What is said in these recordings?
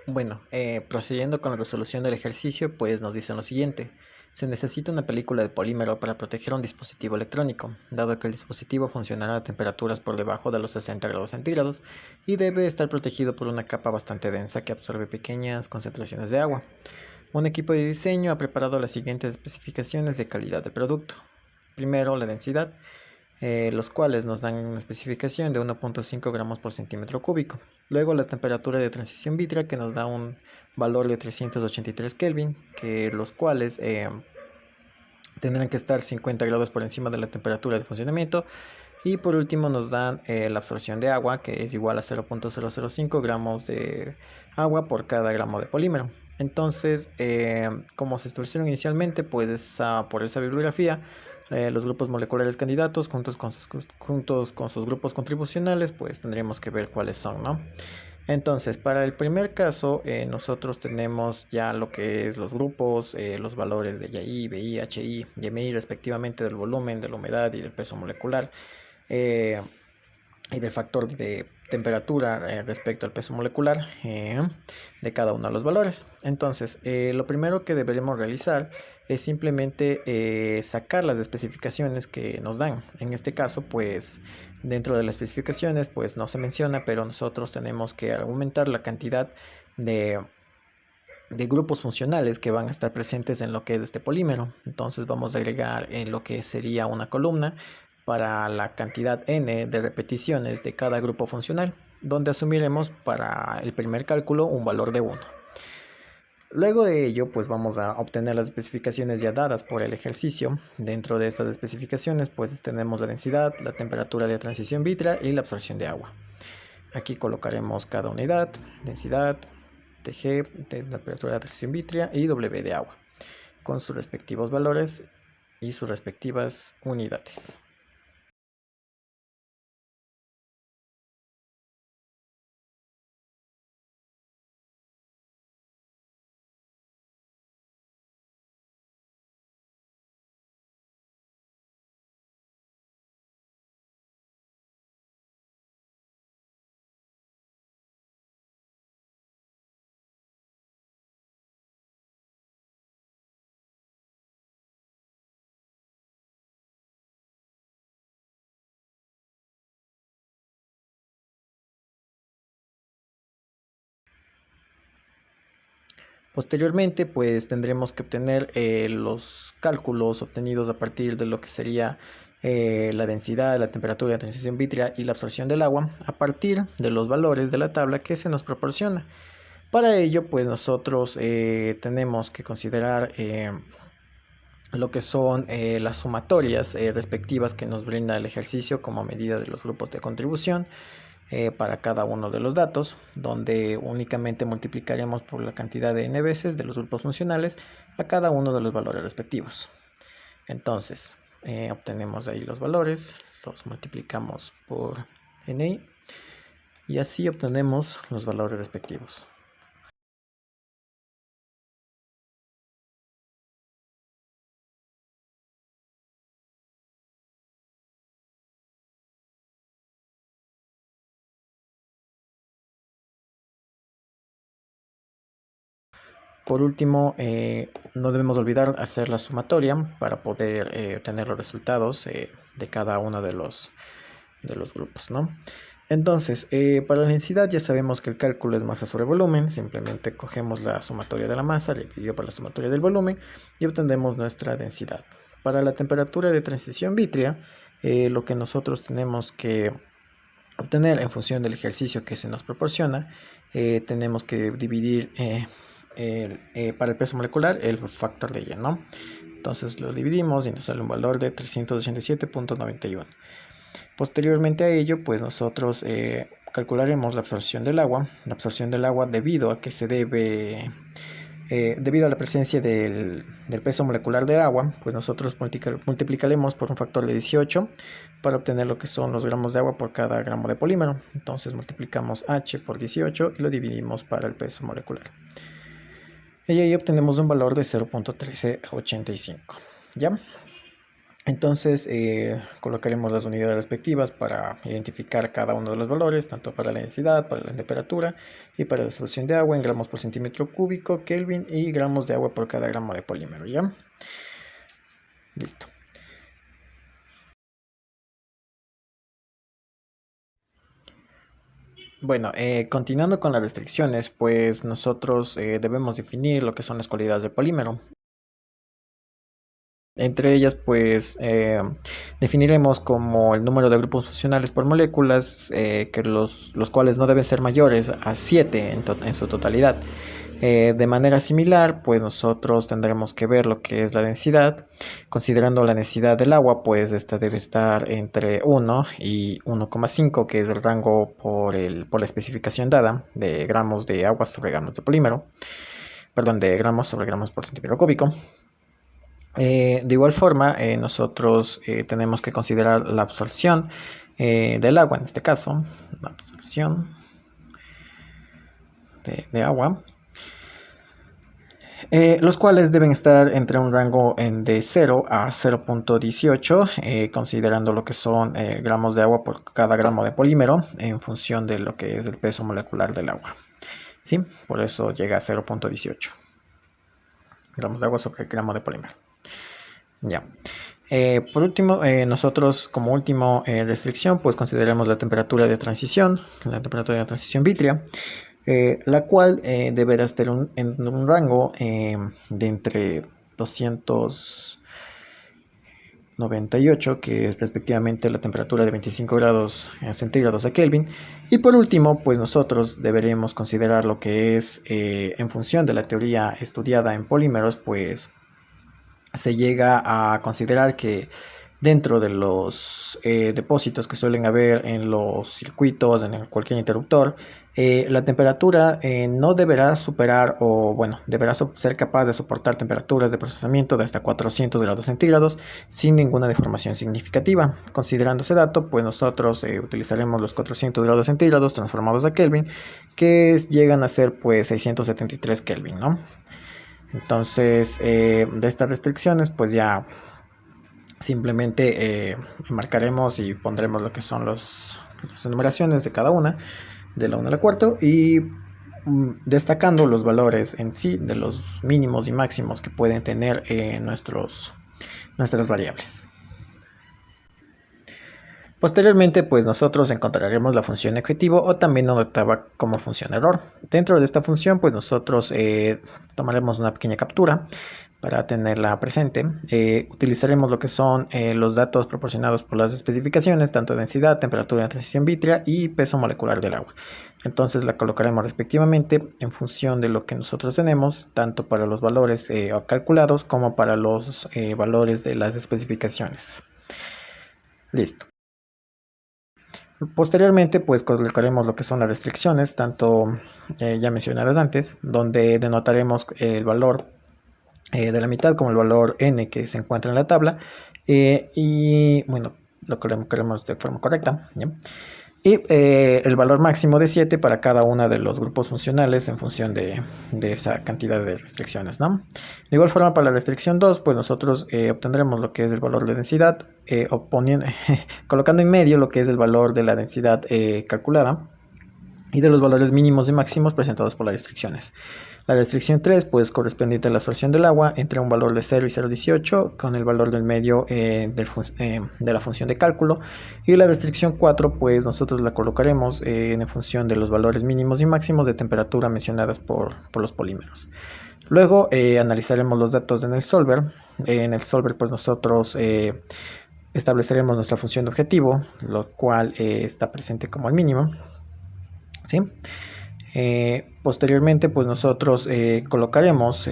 Bueno, procediendo con la resolución del ejercicio, pues nos dicen lo siguiente. Se necesita una película de polímero para proteger un dispositivo electrónico, dado que el dispositivo funcionará a temperaturas por debajo de los 60 grados centígrados y debe estar protegido por una capa bastante densa que absorbe pequeñas concentraciones de agua. Un equipo de diseño ha preparado las siguientes especificaciones de calidad del producto. Primero, la densidad, los cuales nos dan una especificación de 1.5 gramos por centímetro cúbico. Luego la temperatura de transición vítrea que nos da un valor de 383 Kelvin, que los cuales tendrán que estar 50 grados por encima de la temperatura de funcionamiento. Y por último nos dan la absorción de agua, que es igual a 0.005 gramos de agua por cada gramo de polímero. Entonces, como se establecieron inicialmente, pues por esa bibliografía, los grupos moleculares candidatos juntos con sus grupos contribucionales, pues tendríamos que ver cuáles son, ¿no? Entonces, para el primer caso, nosotros tenemos ya lo que es los grupos, los valores de YI, BI, HI y MI respectivamente del volumen, de la humedad y del peso molecular eh, y del factor de temperatura respecto al peso molecular de cada uno de los valores. Entonces, lo primero que deberemos realizar es simplemente sacar las especificaciones que nos dan. En este caso, pues dentro de las especificaciones, pues no se menciona, pero nosotros tenemos que aumentar la cantidad de grupos funcionales que van a estar presentes en lo que es este polímero. Entonces vamos a agregar en lo que sería una columna para la cantidad n de repeticiones de cada grupo funcional, donde asumiremos para el primer cálculo un valor de 1. Luego de ello, pues vamos a obtener las especificaciones ya dadas por el ejercicio. Dentro de estas especificaciones, pues tenemos la densidad, la temperatura de transición vítrea y la absorción de agua. Aquí colocaremos cada unidad, densidad, TG, temperatura de transición vítrea y W de agua, con sus respectivos valores y sus respectivas unidades. Posteriormente, pues tendremos que obtener los cálculos obtenidos a partir de lo que sería la densidad, la temperatura de transición vítrea y la absorción del agua a partir de los valores de la tabla que se nos proporciona. Para ello, pues nosotros tenemos que considerar lo que son las sumatorias respectivas que nos brinda el ejercicio como medida de los grupos de contribución para cada uno de los datos, donde únicamente multiplicaremos por la cantidad de n veces de los grupos funcionales a cada uno de los valores respectivos. Entonces, obtenemos ahí los valores, los multiplicamos por ni y así obtenemos los valores respectivos. Por último, no debemos olvidar hacer la sumatoria para poder tener los resultados de cada uno de los grupos, ¿no? Entonces, para la densidad ya sabemos que el cálculo es masa sobre volumen, simplemente cogemos la sumatoria de la masa dividido por la sumatoria del volumen y obtendremos nuestra densidad. Para la temperatura de transición vítrea, lo que nosotros tenemos que obtener en función del ejercicio que se nos proporciona, tenemos que dividir para el peso molecular el factor de Y, ¿no? Entonces lo dividimos y nos sale un valor de 387.91. Posteriormente a ello, pues nosotros calcularemos la absorción del agua debido a que se debe debido a la presencia del peso molecular del agua, pues nosotros multiplicaremos por un factor de 18 para obtener lo que son los gramos de agua por cada gramo de polímero. Entonces multiplicamos H por 18 y lo dividimos para el peso molecular. Y ahí obtenemos un valor de 0.1385. ¿Ya? Entonces colocaremos las unidades respectivas para identificar cada uno de los valores, tanto para la densidad, para la temperatura y para la disolución de agua en gramos por centímetro cúbico, Kelvin y gramos de agua por cada gramo de polímero, ¿ya? Listo. Bueno, continuando con las restricciones, pues nosotros debemos definir lo que son las cualidades del polímero. Entre ellas, pues definiremos como el número de grupos funcionales por moléculas, que los cuales no deben ser mayores a 7 en su totalidad. De manera similar, pues nosotros tendremos que ver lo que es la densidad. Considerando la densidad del agua, pues esta debe estar entre 1 y 1,5, que es el rango por la especificación dada de gramos de agua sobre gramos de polímero, perdón, de gramos sobre gramos por centímetro cúbico. De igual forma, nosotros tenemos que considerar la absorción del agua, en este caso, la absorción de agua, los cuales deben estar entre un rango de 0 a 0,18, considerando lo que son gramos de agua por cada gramo de polímero en función de lo que es el peso molecular del agua. ¿Sí? Por eso llega a 0,18 gramos de agua sobre gramo de polímero. Ya. Por último, nosotros como última restricción, pues consideramos la temperatura de transición vítrea, la cual deberá estar en un rango de entre 298, que es respectivamente la temperatura de 25 grados centígrados a Kelvin. Y por último, pues nosotros deberemos considerar lo que es, en función de la teoría estudiada en polímeros, pues se llega a considerar que dentro de los depósitos que suelen haber en los circuitos, en cualquier interruptor, la temperatura no deberá superar, o bueno, deberá ser capaz de soportar temperaturas de procesamiento de hasta 400 grados centígrados sin ninguna deformación significativa. Considerando ese dato, pues nosotros utilizaremos los 400 grados centígrados transformados a Kelvin, que llegan a ser pues 673 Kelvin, ¿no? Entonces, de estas restricciones, pues ya simplemente marcaremos y pondremos lo que son las enumeraciones de cada una, de la 1 a la cuarta, y destacando los valores en sí de los mínimos y máximos que pueden tener nuestras variables. Posteriormente, pues nosotros encontraremos la función objetivo, o también notada como función error. Dentro de esta función, pues nosotros tomaremos una pequeña captura para tenerla presente. Utilizaremos lo que son los datos proporcionados por las especificaciones, tanto densidad, temperatura de transición vítrea y peso molecular del agua. Entonces la colocaremos respectivamente en función de lo que nosotros tenemos, tanto para los valores calculados como para los valores de las especificaciones. Listo. Posteriormente, pues colocaremos lo que son las restricciones, tanto ya mencionadas antes, donde denotaremos el valor de la mitad como el valor n que se encuentra en la tabla, y bueno, lo colocaremos de forma correcta, ¿ya? Y el valor máximo de 7 para cada uno de los grupos funcionales en función de esa cantidad de restricciones, ¿no? De igual forma, para la restricción 2, pues nosotros obtendremos lo que es el valor de densidad, colocando en medio lo que es el valor de la densidad calculada y de los valores mínimos y máximos presentados por las restricciones. La restricción 3, pues correspondiente a la absorción del agua entre un valor de 0 y 0,18 con el valor del medio de la función de cálculo. Y la restricción 4, pues nosotros la colocaremos en función de los valores mínimos y máximos de temperatura mencionadas por los polímeros. Luego analizaremos los datos en el solver. En el solver, pues nosotros estableceremos nuestra función de objetivo, lo cual está presente como el mínimo, ¿sí? Posteriormente, pues nosotros colocaremos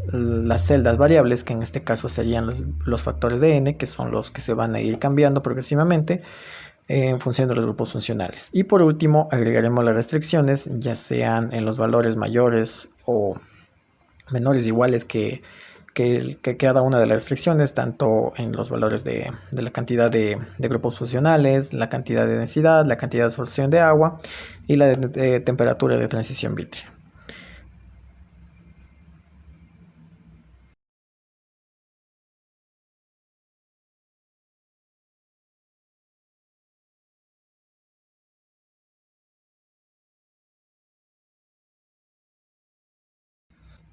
las celdas variables, que en este caso serían los factores de n, que son los que se van a ir cambiando progresivamente en función de los grupos funcionales. Y por último, agregaremos las restricciones, ya sean en los valores mayores o menores iguales que cada una de las restricciones, tanto en los valores de la cantidad de grupos funcionales, la cantidad de densidad, la cantidad de absorción de agua y la de temperatura de transición vítrea.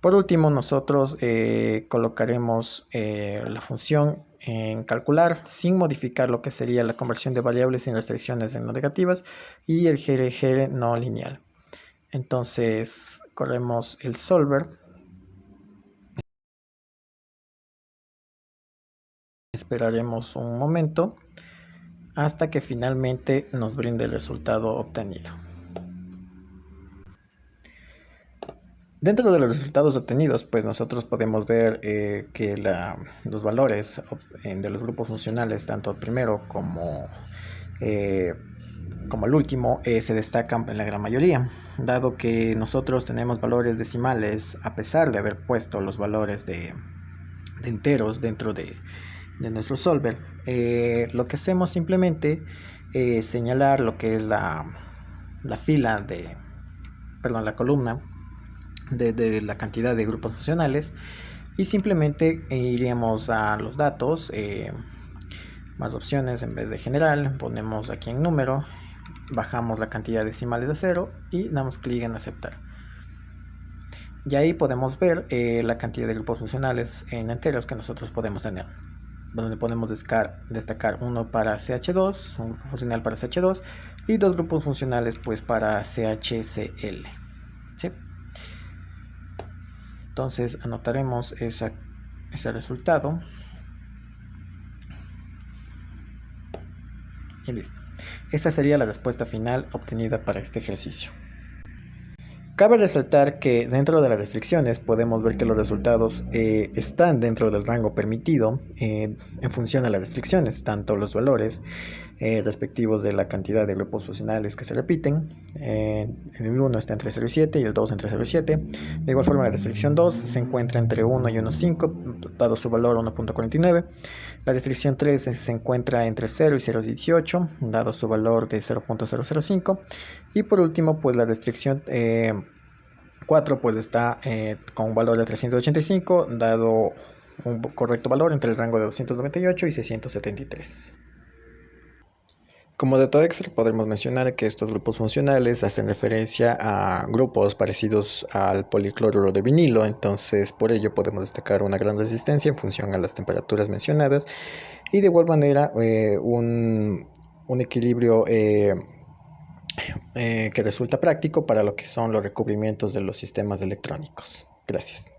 Por último, nosotros colocaremos la función en calcular sin modificar lo que sería la conversión de variables sin restricciones en no negativas y el GRG no lineal. Entonces, corremos el solver, esperaremos un momento hasta que finalmente nos brinde el resultado obtenido. Dentro de los resultados obtenidos, pues nosotros podemos ver que los valores de los grupos funcionales, tanto el primero eh, como el último, se destacan en la gran mayoría, dado que nosotros tenemos valores decimales a pesar de haber puesto los valores de enteros dentro de nuestro solver. Lo que hacemos simplemente es señalar lo que es la fila perdón, la columna de la cantidad de grupos funcionales y simplemente iríamos a los datos, más opciones en vez de general, ponemos aquí en número, bajamos la cantidad de decimales de 0 y damos clic en aceptar. Y ahí podemos ver la cantidad de grupos funcionales en enteros que nosotros podemos tener, donde podemos destacar uno para CH2, un grupo funcional para CH2 y dos grupos funcionales pues para CHCl. ¿Sí? Entonces anotaremos ese resultado y listo. Esa sería la respuesta final obtenida para este ejercicio. Cabe resaltar que dentro de las restricciones podemos ver que los resultados están dentro del rango permitido en función a las restricciones, tanto los valores respectivos de la cantidad de grupos funcionales que se repiten. El 1 está entre 0 y 7 y el 2 entre 0 y 7. De igual forma la restricción 2 se encuentra entre 1 y 1,5 dado su valor 1,49. La restricción 3 se encuentra entre 0 y 0,18 dado su valor de 0,005. Y por último pues la restricción 4 pues está con un valor de 385 dado un correcto valor entre el rango de 298 y 673. Como dato extra, podemos mencionar que estos grupos funcionales hacen referencia a grupos parecidos al policloruro de vinilo, entonces por ello podemos destacar una gran resistencia en función a las temperaturas mencionadas y de igual manera un equilibrio que resulta práctico para lo que son los recubrimientos de los sistemas electrónicos. Gracias.